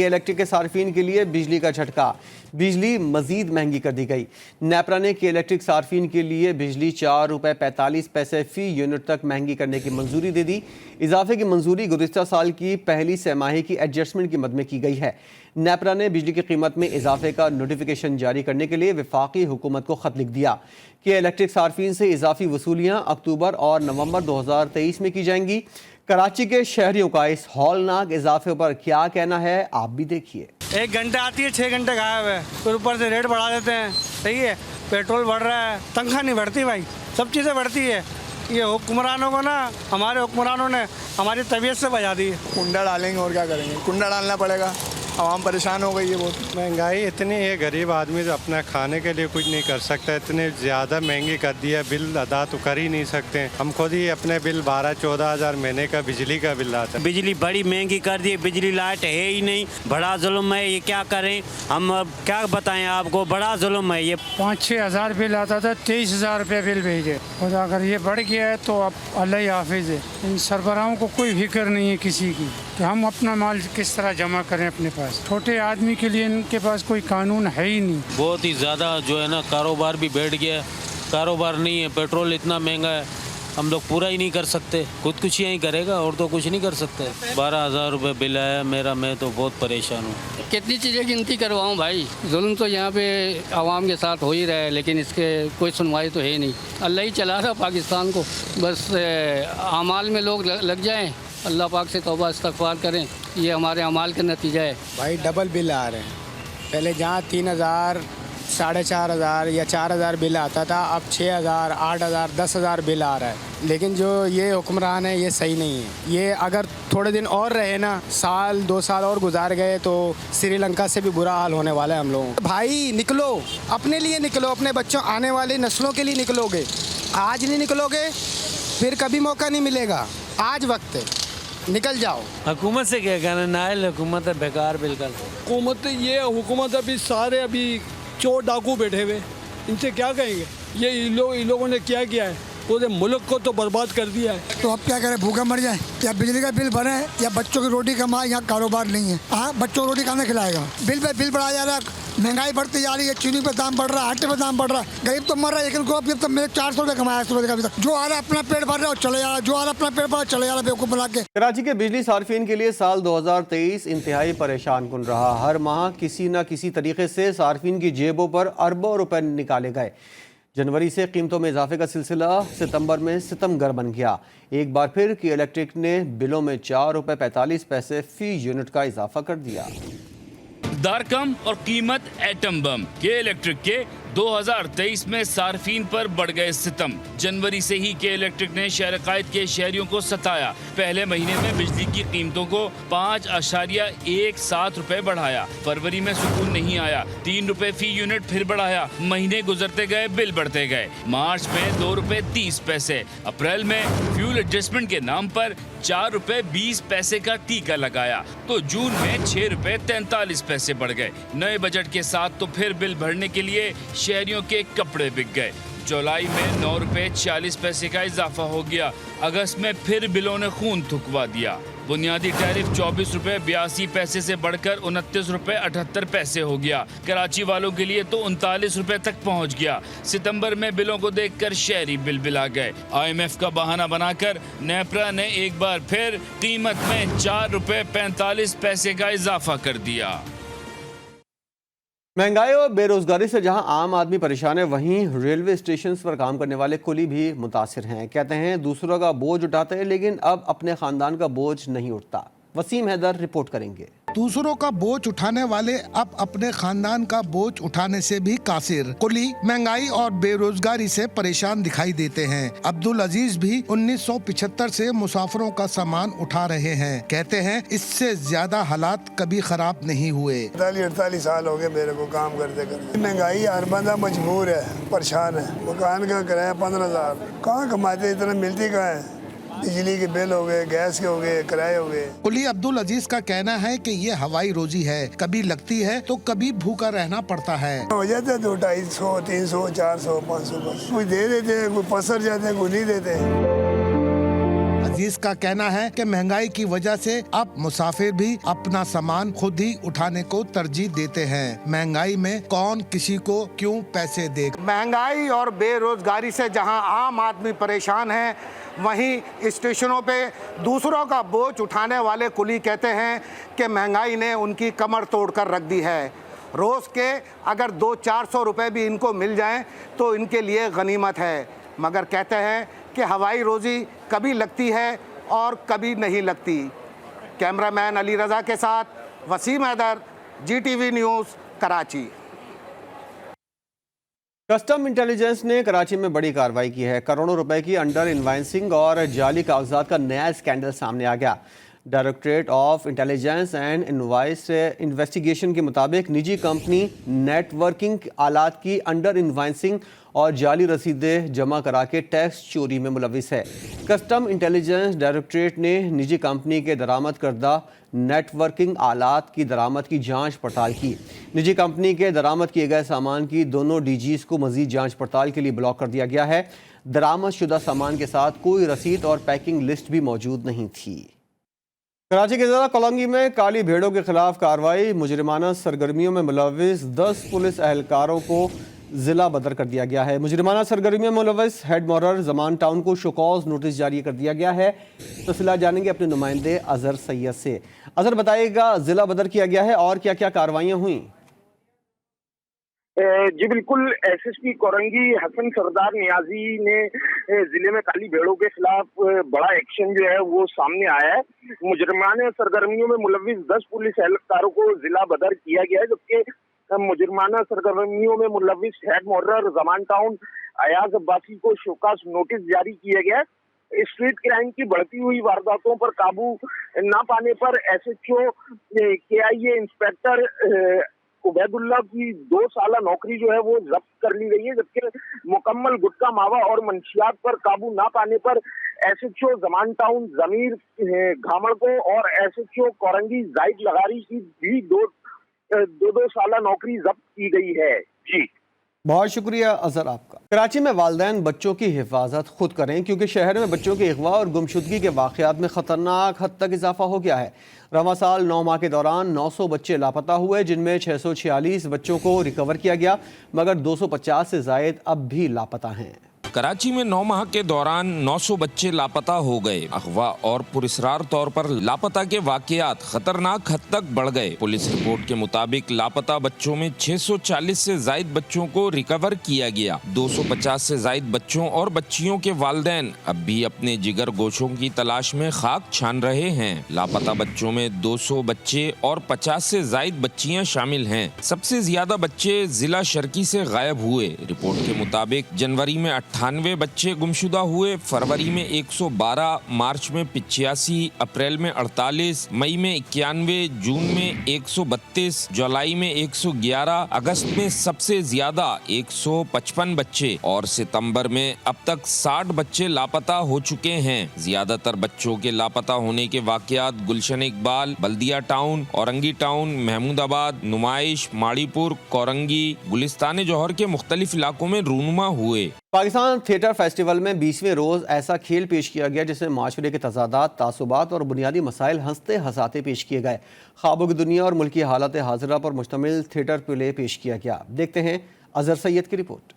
کہ الیکٹرک کے صارفین کے لیے بجلی کا جھٹکا، بجلی مزید مہنگی کر دی گئی۔ نیپرا نے کہ الیکٹرک صارفین کے لیے بجلی 4 روپے 45 پیسے فی یونٹ تک مہنگی کرنے کی منظوری دے دی۔ اضافے کی منظوری گزشتہ سال کی پہلی سہ ماہی کی ایڈجسٹمنٹ کی مد میں کی گئی ہے۔ نیپرا نے بجلی کی قیمت میں اضافے کا نوٹیفیکیشن جاری کرنے کے لیے وفاقی حکومت کو خط لکھ دیا کہ الیکٹرک صارفین سے اضافی وصولیاں اکتوبر اور نومبر 2023 میں کی جائیں گی۔ کراچی کے شہریوں کا اس ہولناک اضافے پر کیا کہنا ہے، آپ بھی دیکھیے۔ 1 گھنٹہ آتی ہے 6 گھنٹے غائب ہے، پھر اوپر سے ریٹ بڑھا دیتے ہیں۔ صحیح ہے، پیٹرول بڑھ رہا ہے، تنخواہ نہیں بڑھتی بھائی، سب چیزیں بڑھتی ہے۔ یہ حکمرانوں کو نا، ہمارے حکمرانوں نے ہماری طبیعت سے بجا دی ہے۔ کنڈا ڈالیں گے اور کیا کریں گے، کنڈا ڈالنا پڑے گا، عوام پریشان ہو گئی ہے بہت۔ مہنگائی اتنی ہے، غریب آدمی تو اپنا کھانے کے لیے کچھ نہیں کر سکتا، اتنے زیادہ مہنگی کر دیا، بل ادا تو کر ہی نہیں سکتے۔ ہم خود ہی اپنے بل 12-14 ہزار مہینے کا بجلی کا بل آتا ہے۔ بجلی بڑی مہنگی کر دی، بجلی لائٹ ہے ہی نہیں، بڑا ظلم ہے، یہ کیا کریں ہم، اب کیا بتائیں آپ کو، بڑا ظلم ہے یہ۔ 5-6 ہزار بل آتا تھا، 23,000 روپے بل بھیجے، اور اگر یہ بڑھ گیا ہے تو اب اللہ ہی حافظ ہے۔ ان سربراہوں کو کوئی فکر نہیں ہے کسی کی کہ ہم اپنا مال کس طرح جمع کریں اپنے پاس۔ چھوٹے آدمی کے لیے ان کے پاس کوئی قانون ہے ہی نہیں۔ بہت ہی زیادہ جو ہے نا کاروبار بھی بیٹھ گیا ہے، کاروبار نہیں ہے، پیٹرول اتنا مہنگا ہے، ہم لوگ پورا ہی نہیں کر سکتے، خودکشی ہی کرے گا اور تو کچھ نہیں کر سکتے۔ 12,000 روپے بل آیا میرا، میں تو بہت پریشان ہوں۔ کتنی چیزیں گنتی کرواؤں بھائی، ظلم تو یہاں پہ عوام کے ساتھ ہو ہی رہا ہے، لیکن اس کے کوئی سنوائی تو ہے نہیں۔ اللہ ہی چلا رہا پاکستان کو، بس اعمال میں لوگ لگ جائیں، اللہ پاک سے توبہ استغفار کریں، یہ ہمارے اعمال کا نتیجہ ہے۔ بھائی ڈبل بل آ رہے ہیں، پہلے جہاں 3,000 4,500 یا 4,000 بل آتا تھا، اب 6,000 8,000 10,000 بل آ رہا ہے۔ لیکن جو یہ حکمران ہے یہ صحیح نہیں ہے، یہ اگر تھوڑے دن اور رہے نا، 1-2 سال اور گزار گئے تو سری لنکا سے بھی برا حال ہونے والا ہے ہم لوگوں کا۔ بھائی نکلو، اپنے لیے نکلو، اپنے بچوں آنے والی نسلوں کے لیے نکلو گے۔ آج نہیں نکلو گے پھر کبھی موقع نہیں ملے گا، آج وقت ہے، نکل جاؤ۔ حکومت سے کیا کہنا، نائل حکومت ہے، بیکار بالکل۔ حکومت یہ حکومت ابھی سارے ابھی چور ڈاکو بیٹھے ہوئے، ان سے کیا کہیں گے؟ یہ ان لوگوں نے کیا ہے، پورے ملک کو تو برباد کر دیا ہے۔ تو اب کیا کریں، بھوکے مر جائیں یا بجلی کا بل بھریں یا بچوں کی روٹی کمائیں؟ یہاں کاروبار نہیں ہے، ہاں بچوں کو روٹی کہاں کھلائے گا؟ بل پہ بل بڑھا جا رہا ہے، مہنگائی بڑھتی جا رہی ہے، چینی پہ دام بڑھ رہا ہے، آٹے پہ دام بڑھ رہا ہے، غریب تو مر رہا ہے، لیکن کو اب تک میں 400 روپے کمایا ابھی تک، جو آ رہا ہے اپنا پیٹ بھر رہا ہے اور چلے جا رہا ہے، جو آ رہا ہے اپنا پیٹ بھر رہا ہے چلے جا رہا ہے بیوقوف بنا کے۔ کراچی کے بجلی صارفین کے لیے سال 2023 انتہائی پریشان کن رہا۔ ہر ماہ کسی نہ کسی طریقے سے صارفین کی جیبوں پر اربوں روپے نکالے گئے۔ جنوری سے قیمتوں میں اضافے کا سلسلہ ستمبر میں ستمگر بن گیا۔ ایک بار پھر کی الیکٹرک نے بلوں میں 4 روپے 45 پیسے فی یونٹ کا اضافہ کر دیا۔ دارکم اور قیمت ایٹم بم کے الیکٹرک کے 2023 میں صارفین پر بڑھ گئے ستم۔ جنوری سے ہی کے الیکٹرک نے شہر قائد کے شہریوں کو ستایا۔ پہلے مہینے میں بجلی کی قیمتوں کو 5.17 روپے بڑھایا۔ فروری میں سکون نہیں آیا، 3 روپے فی یونٹ پھر بڑھایا۔ مہینے گزرتے گئے، بل بڑھتے گئے۔ مارچ میں 2 روپے 30 پیسے، اپریل میں فیول ایڈجسٹمنٹ کے نام پر 4 روپے 20 پیسے کا ٹیکہ لگایا تو جون میں 6 روپے 43 پیسے بڑھ گئے۔ نئے بجٹ کے ساتھ تو پھر بل بھرنے کے لیے شہریوں کے کپڑے بک گئے۔ جولائی میں 9 روپے 40 پیسے کا اضافہ ہو گیا۔ اگست میں پھر بلوں نے خون تھکوا دیا۔ بنیادی ٹیرف 24 روپے 82 پیسے سے بڑھ کر 29 روپے 78 پیسے ہو گیا۔ کراچی والوں کے لیے تو 39 روپے تک پہنچ گیا۔ ستمبر میں بلوں کو دیکھ کر شہری بل بلا گئے۔ IMF کا بہانہ بنا کر نیپرا نے ایک بار پھر قیمت میں 4 روپے 45 پیسے کا اضافہ کر دیا۔ مہنگائی اور بے روزگاری سے جہاں عام آدمی پریشان ہے، وہیں ریلوے اسٹیشنز پر کام کرنے والے کلی بھی متاثر ہیں۔ کہتے ہیں دوسروں کا بوجھ اٹھاتے ہیں لیکن اب اپنے خاندان کا بوجھ نہیں اٹھتا۔ وسیم حیدر رپورٹ کریں گے۔ دوسروں کا بوجھ اٹھانے والے اب اپنے خاندان کا بوجھ اٹھانے سے بھی قاصر۔ کلی مہنگائی اور بے روزگاری سے پریشان دکھائی دیتے ہیں۔ عبدالعزیز بھی 1975 سے مسافروں کا سامان اٹھا رہے ہیں۔ کہتے ہیں اس سے زیادہ حالات کبھی خراب نہیں ہوئے۔ 48 سال ہو گئے میرے کو کام کرتے کرتے۔ مہنگائی ہر بندہ مجبور ہے، پریشان ہے۔ مکان کا کرایہ 15,000، کہاں کماتے اتنا، ملتی کہاں ہے؟ بجلی کے بل ہو گئے، گیس کے ہو گئے، کرائے ہو گئے۔ کلی عبدالعزیز کا کہنا ہے کہ یہ ہوائی روزی ہے، کبھی لگتی ہے تو کبھی بھوکا رہنا پڑتا ہے۔ ہو جاتا ہے 200 300 400 500 بس، کوئی دے دیتے ہیں، کوئی پسر جاتے ہیں، کوئی نہیں دیتے۔ عزیز کا کہنا ہے کہ مہنگائی کی وجہ سے اب مسافر بھی اپنا سامان خود ہی اٹھانے کو ترجیح دیتے ہیں۔ مہنگائی میں کون کسی کو کیوں پیسے دے؟ مہنگائی اور بے روزگاری سے جہاں عام آدمی پریشان ہے، وہیں اسٹیشنوں پہ دوسروں کا بوجھ اٹھانے والے کلی کہتے ہیں کہ مہنگائی نے ان کی کمر توڑ کر رکھ دی ہے۔ روز کے اگر 200-400 روپے بھی ان کو مل جائیں تو ان کے لیے غنیمت ہے، مگر کہتے ہیں کہ ہوائی روزی کبھی لگتی ہے اور کبھی نہیں لگتی۔ کیمرہ مین علی رضا کے ساتھ Waseem Haider, GTV news, Karachi. Custom intelligence نے کراچی میں بڑی کارروائی کی ہے۔ کروڑوں روپے کی انڈر انوائسنگ اور جعلی کاغذات کا نیا اسکینڈل سامنے آ گیا۔ Directorate of intelligence and investigation کے مطابق نجی کمپنی نیٹ ورکنگ آلات کی انڈر انوائسنگ اور جعلی رسیدیں جمع کرا کے ٹیکس چوری میں ملوث ہے۔ کسٹم انٹیلیجنس ڈائریکٹریٹ نے نجی کمپنی کے درآمد کردہ نیٹ ورکنگ آلات کی درآمد کی جانچ پڑتال کی۔ نجی کمپنی کے درآمد کیے گئے سامان کی دونوں DGs کو مزید جانچ پڑتال کے لیے بلاک کر دیا گیا ہے۔ درآمد شدہ سامان کے ساتھ کوئی رسید اور پیکنگ لسٹ بھی موجود نہیں تھی۔ کراچی کے ضلع کولنگی میں کالی بھیڑوں کے خلاف کارروائی۔ مجرمانہ سرگرمیوں میں ملوث 10 پولیس اہلکاروں کو ضلع بدر کر دیا گیا ہے۔ مجرمانہ سرگرمیوں میں ملوث ہیڈ مورر زمان ٹاؤن کو شوکاز نوٹس جاری کر دیا گیا ہے۔ تفصیلات جانیں گے اپنے نمائندے اظہر سید سے۔ اظہر بتائیے گا ضلع بدر کیا گیا ہے اور کیا کیا کارروائیاں ہوئیں؟ جی بالکل، SSP کورنگی حسن سردار نیازی نے ضلع میں کالی بھیڑوں کے خلاف بڑا ایکشن جو ہے وہ سامنے آیا ہے۔ مجرمانہ سرگرمیوں میں ملوث 10 پولیس اہلکاروں کو ضلع بدر کیا گیا ہے، جبکہ مجرمانہ سرگرمیوں میں ملوث ہیڈ مورر زمان ٹاؤن ایاز عباسی کو شوکاز نوٹس جاری کیا گیا ہے۔ اسٹریٹ کرائم کی بڑھتی ہوئی وارداتوں پر قابو نہ پانے پر SHO KIA انسپیکٹر عبید اللہ کی 2 سالہ نوکری جو ہے وہ ضبط کر لی گئی ہے، جبکہ مکمل گٹکا ماوا اور منشیات پر قابو نہ پانے پر SHO زمان ٹاؤن ضمیر گھامڑ کو اور SHO کورنگی زائد لغاری کی بھی 2 سالہ نوکری ضبط کی گئی ہے۔ جی بہت شکریہ اظہر آپ کا۔ کراچی میں والدین بچوں کی حفاظت خود کریں کیونکہ شہر میں بچوں کے اغوا اور گمشدگی کے واقعات میں خطرناک حد تک اضافہ ہو گیا ہے۔ رواں سال 9 ماہ کے دوران 900 بچے لاپتہ ہوئے، جن میں 646 بچوں کو ریکور کیا گیا، مگر 250 سے زائد اب بھی لاپتہ ہیں۔ کراچی میں 9 ماہ کے دوران 900 بچے لاپتہ ہو گئے۔ اغوا اور پراسرار طور پر لاپتہ کے واقعات خطرناک حد تک بڑھ گئے۔ پولیس رپورٹ کے مطابق لاپتہ بچوں میں 640 سے زائد بچوں کو ریکور کیا گیا۔ 250 سے زائد بچوں اور بچیوں کے والدین اب بھی اپنے جگر گوشوں کی تلاش میں خاک چھان رہے ہیں۔ لاپتہ بچوں میں 200 بچے اور 50 سے زائد بچیاں شامل ہیں۔ سب سے زیادہ بچے ضلع شرکی سے غائب ہوئے۔ رپورٹ کے مطابق جنوری میں 98 بچے گمشدہ ہوئے، فروری میں 112، مارچ میں 85، اپریل میں 48، مئی میں 91، جون میں 132، جولائی میں 111، اگست میں سب سے زیادہ 155 بچے اور ستمبر میں اب تک 60 بچے لاپتہ ہو چکے ہیں۔ زیادہ تر بچوں کے لاپتہ ہونے کے واقعات گلشن اقبال، بلدیہ ٹاؤن، اورنگی ٹاؤن، محمود آباد، نمائش، ماڑی پور، کورنگی، گلستان جوہر کے مختلف علاقوں میں رونما ہوئے۔ پاکستان تھیٹر فیسٹیول میں 20ویں روز ایسا کھیل پیش کیا گیا جس میں معاشرے کے تضادات، تعصبات اور بنیادی مسائل ہنستے ہنساتے پیش کیے گئے۔ خوابوں کی دنیا اور ملکی حالت حاضرہ پر مشتمل تھیٹر پلے پیش کیا گیا۔ دیکھتے ہیں اظہر سید کی report.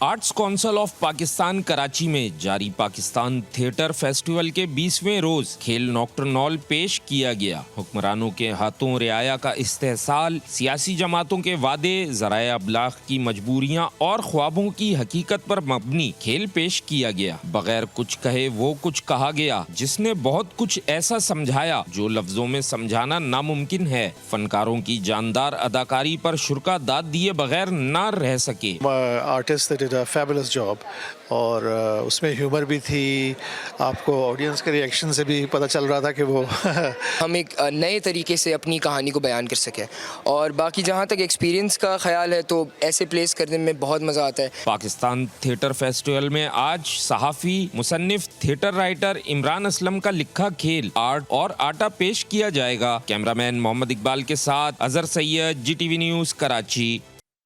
Arts council of Pakistan Karachi میں جاری پاکستان تھیٹر فیسٹیول کے 20ویں روز کھیل نوکٹرنال پیش کیا گیا۔ حکمرانوں کے ہاتھوں رعایا کا استحصال، سیاسی جماعتوں کے وعدے، ذرائع ابلاغ کی مجبوریاں اور خوابوں کی حقیقت پر مبنی کھیل پیش کیا گیا۔ بغیر کچھ کہے وہ کچھ کہا گیا، جس نے بہت کچھ ایسا سمجھایا جو لفظوں میں سمجھانا ناممکن ہے۔ فنکاروں کی جاندار اداکاری پر شرکا داد دیے بغیر نہ رہ سکے۔ Artist did a fabulous job اور اس میں ہیومر بھی تھی، آپ کو آڈینس کے ریئیکشن سے بھی پتہ چل رہا تھا کہ وہ ہم ایک نئے طریقے سے اپنی کہانی کو بیان کر سکیں، اور باقی جہاں تک ایکسپیرینس کا خیال ہے تو ایسے پلیس کرنے میں بہت مزہ آتا ہے۔ پاکستان تھیٹر فیسٹیول میں آج صحافی، مصنف، تھیٹر رائٹر عمران اسلم کا لکھا کھیل آرٹ اور آٹا پیش کیا جائے گا۔ کیمرہ مین محمد اقبال کے ساتھ اظہر سید، GTV news, Karachi.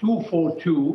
242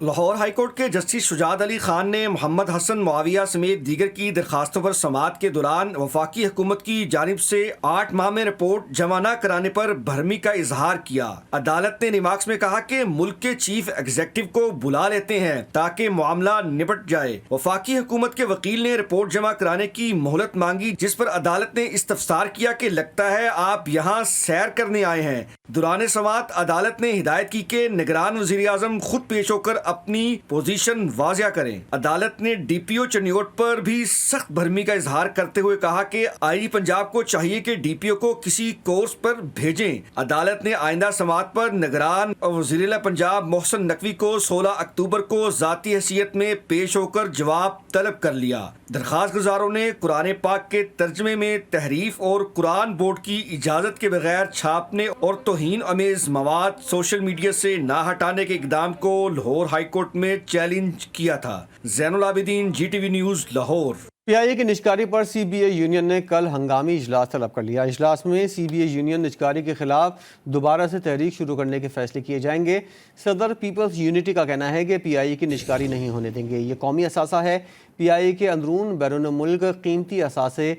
Lahore high court کے جسٹس شجاعت علی خان نے محمد حسن معاویہ سمیت دیگر کی درخواستوں پر سماعت کے دوران وفاقی حکومت کی جانب سے 8 ماہ میں رپورٹ جمع نہ کرانے پر بھرمی کا اظہار کیا۔ عدالت نے ریمارکس میں کہا کہ ملک کے چیف ایگزیکٹو کو بلا لیتے ہیں تاکہ معاملہ نپٹ جائے۔ وفاقی حکومت کے وکیل نے رپورٹ جمع کرانے کی مہلت مانگی، جس پر عدالت نے استفسار کیا کہ لگتا ہے آپ یہاں سیر کرنے آئے ہیں۔ دوران سماعت عدالت نے ہدایت کی کہ نگران وزیر اعظم خود پیش ہو کر اپنی پوزیشن واضح کریں۔ عدالت نے ڈی پی او چنیوٹ پر بھی سخت بھرمی کا اظہار کرتے ہوئے کہا کہ آئی جی پنجاب کو چاہیے کہ ڈی پی او کو کسی کورس پر بھیجیں۔ عدالت نے آئندہ سماعت پر نگران اور وزیر اعلیٰ پنجاب محسن نقوی کو 16 اکتوبر کو ذاتی حیثیت میں پیش ہو کر جواب طلب کر لیا۔ درخواست گزاروں نے قرآن پاک کے ترجمے میں تحریف اور قرآن بورڈ کی اجازت کے بغیر چھاپنے اور توہین امیز مواد سوشل میڈیا سے نہ ہٹانے کے اقدام کو لاہور ہائی کورٹ میں چیلنج کیا تھا۔ Zain ul Abideen, G T V news, Lahore. P I A کی نجکاری پر سی بی اے یونین نے کل ہنگامی اجلاس طلب کر لیا۔ اجلاس میں سی بی اے یونین نجکاری کے خلاف دوبارہ سے تحریک شروع کرنے کے فیصلے کیے جائیں گے۔ صدر پیپلز یونٹی کا کہنا ہے کہ پی آئی اے کی نجکاری نہیں ہونے دیں گے، یہ قومی اثاثہ ہے۔ پی آئی اے کے اندرون بیرون ملک قیمتی اثاثے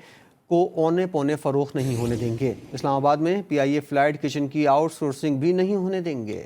کو اونے پونے فروخت نہیں ہونے دیں گے۔ اسلام آباد میں پی آئی اے فلائٹ کچن کی آؤٹ سورسنگ بھی نہیں ہونے دیں گے۔